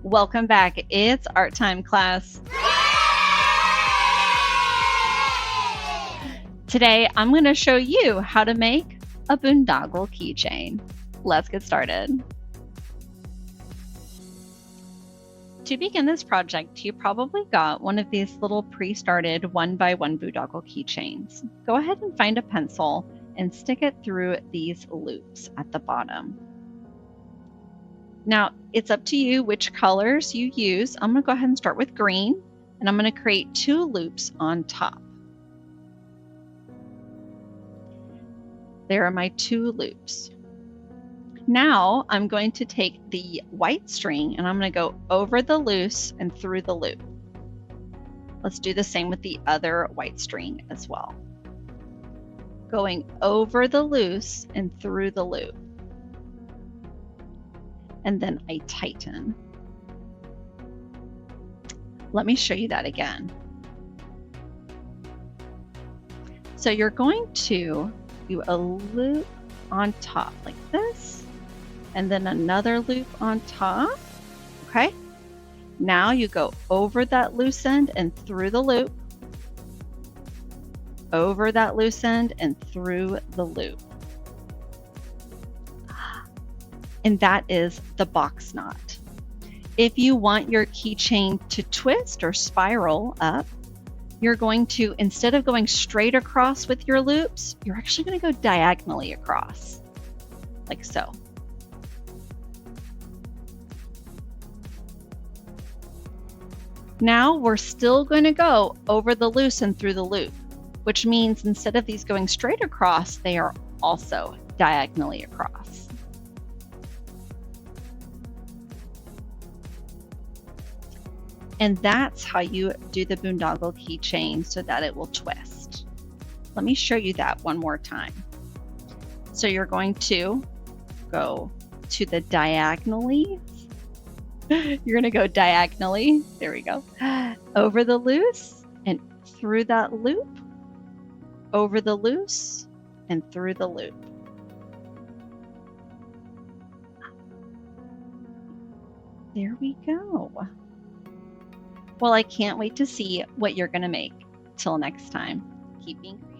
Welcome back. It's art time, class. Today, I'm going to show you how to make a boondoggle keychain. Let's get started. To begin this project, you probably got one of these little pre-started 1x1 boondoggle keychains. Go ahead and find a pencil and stick it through these loops at the bottom. Now, it's up to you which colors you use. I'm going to go ahead and start with green, and I'm going to create 2 loops on top. There are my 2 loops. Now, I'm going to take the white string, and I'm going to go over the loose and through the loop. Let's do the same with the other white string as well. Going over the loose and through the loop. And then I tighten. Let me show you that again. So you're going to do a loop on top like this, and then another loop on top, okay? Now you go over that loose end and through the loop, over that loose end and through the loop. And that is the box knot. If you want your keychain to twist or spiral up, you're going to, instead of going straight across with your loops, you're actually going to go diagonally across, like so. Now we're still going to go over the loose and through the loop, which means instead of these going straight across, they are also diagonally across. And that's how you do the boondoggle keychain so that it will twist. Let me show you that one more time. So you're going to go to the diagonally. You're going to go diagonally. There we go. Over the loose and through that loop. Over the loose and through the loop. There we go. Well, I can't wait to see what you're going to make. Till next time, keep being creative.